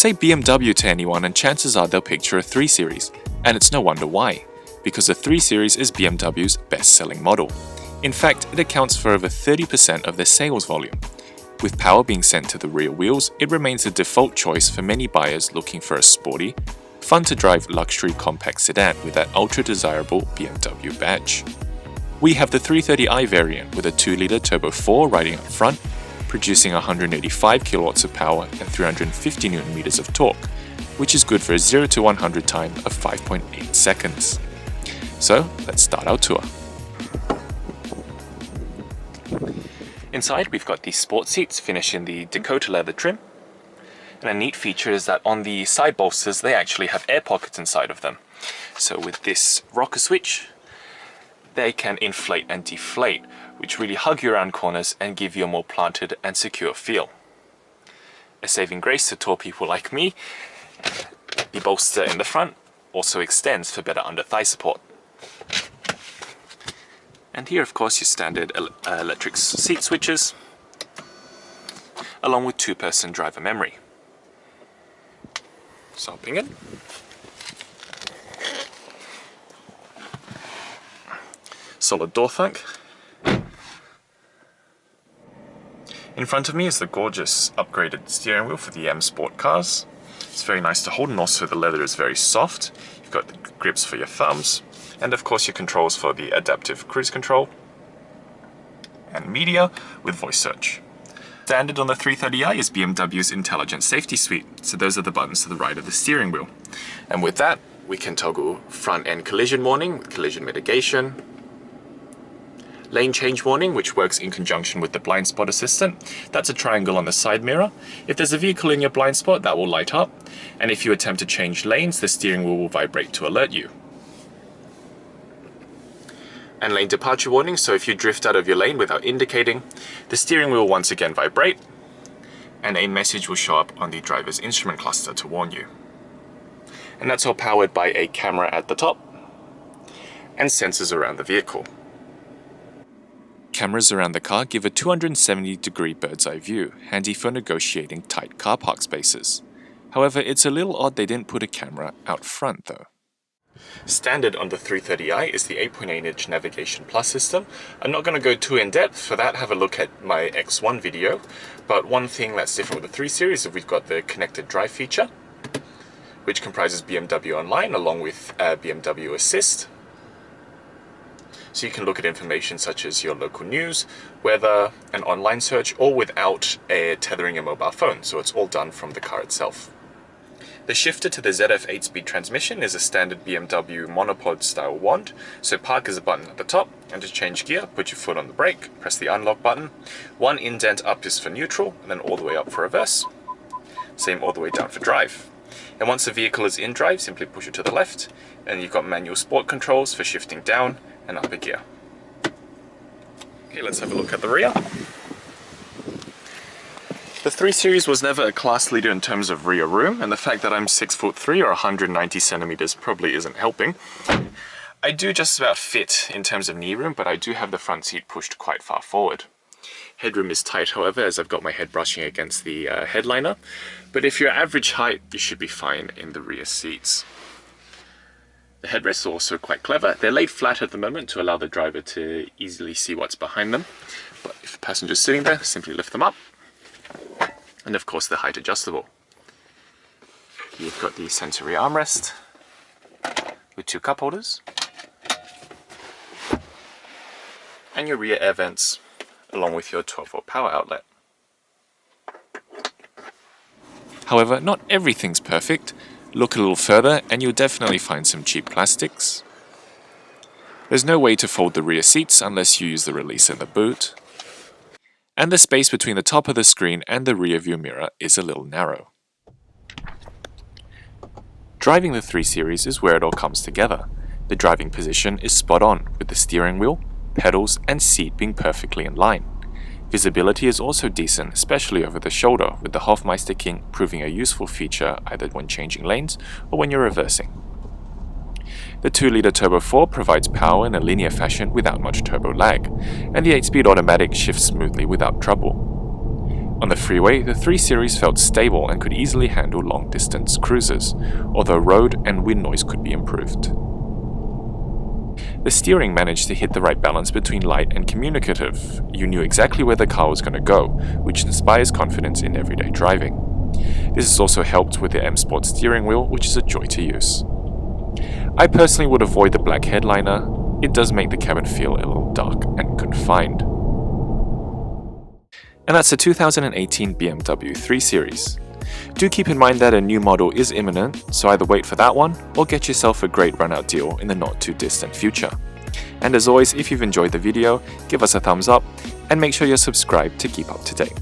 Say BMW to anyone and chances are they'll picture a 3 Series, and it's no wonder why, because the 3 Series is BMW's best-selling model. In fact, it accounts for over 30% of their sales volume. With power being sent to the rear wheels, it remains the default choice for many buyers looking for a sporty, fun-to-drive luxury compact sedan with that ultra-desirable BMW badge. We have the 330i variant with a 2-litre turbo 4 riding up front, producing 185 kilowatts of power and 350 Nm of torque, which is good for a 0 to 100 time of 5.8 seconds. So let's start our tour. Inside we've got these sport seats finished in the Dakota leather trim. And a neat feature is that on the side bolsters they actually have air pockets inside of them. So with this rocker switch, they can inflate and deflate, which really hug you around corners and give you a more planted and secure feel. A saving grace to tall people like me, the bolster in the front also extends for better under-thigh support. And here of course your standard electric seat switches, along with 2-person driver memory. So hopping in. Solid door thunk. In front of me is the gorgeous upgraded steering wheel for the M Sport cars. It's very nice to hold, and also the leather is very soft. You've got the grips for your thumbs, and of course your controls for the adaptive cruise control and media with voice search. Standard on the 330i is BMW's Intelligent Safety Suite, so those are the buttons to the right of the steering wheel. And with that, we can toggle front end collision warning with collision mitigation, lane change warning, which works in conjunction with the blind spot assistant. That's a triangle on the side mirror. If there's a vehicle in your blind spot, that will light up, and if you attempt to change lanes, the steering wheel will vibrate to alert you. And lane departure warning, so if you drift out of your lane without indicating, the steering wheel will once again vibrate, and a message will show up on the driver's instrument cluster to warn you. And that's all powered by a camera at the top and sensors around the vehicle. Cameras around the car give a 270-degree bird's eye view, handy for negotiating tight car park spaces. However, it's a little odd they didn't put a camera out front though. Standard on the 330i is the 8.8-inch Navigation Plus system. I'm not going to go too in-depth. For that, have a look at my X1 video. But one thing that's different with the 3 Series is we've got the connected drive feature, which comprises BMW Online along with BMW Assist. So you can look at information such as your local news, weather, an online search, all without tethering a mobile phone. So it's all done from the car itself. The shifter to the ZF 8-speed transmission is a standard BMW monopod style wand. So park is a button at the top, and to change gear, put your foot on the brake, press the unlock button. One indent up is for neutral, and then all the way up for reverse. Same all the way down for drive. And once the vehicle is in drive, simply push it to the left, and you've got manual sport controls for shifting down and up a gear. Okay, let's have a look at the rear. The 3 Series was never a class leader in terms of rear room, and the fact that I'm 6'3" or 190 centimeters probably isn't helping. I do just about fit in terms of knee room, but I do have the front seat pushed quite far forward. Headroom is tight, however, as I've got my head brushing against the headliner, but if you're average height, you should be fine in the rear seats. The headrests are also quite clever. They're laid flat at the moment to allow the driver to easily see what's behind them, but if a passenger's sitting there, simply lift them up. And of course the height adjustable. You've got the sensory armrest with 2 cup holders, and your rear air vents along with your 12-volt power outlet. However, not everything's perfect. Look a little further and you'll definitely find some cheap plastics. There's no way to fold the rear seats unless you use the release in the boot. And the space between the top of the screen and the rear view mirror is a little narrow. Driving the 3 Series is where it all comes together. The driving position is spot on, with the steering wheel, pedals and seat being perfectly in line. Visibility is also decent, especially over the shoulder, with the Hofmeister King proving a useful feature either when changing lanes or when you're reversing. The 2-litre Turbo 4 provides power in a linear fashion without much turbo lag, and the 8-speed automatic shifts smoothly without trouble. On the freeway, the 3 Series felt stable and could easily handle long-distance cruises, although road and wind noise could be improved. The steering managed to hit the right balance between light and communicative. You knew exactly where the car was going to go, which inspires confidence in everyday driving. This has also helped with the M Sport steering wheel, which is a joy to use. I personally would avoid the black headliner. It does make the cabin feel a little dark and confined. And that's the 2018 BMW 3 Series. Do keep in mind that a new model is imminent, so either wait for that one or get yourself a great run-out deal in the not too distant future. And as always, if you've enjoyed the video, give us a thumbs up and make sure you're subscribed to keep up to date.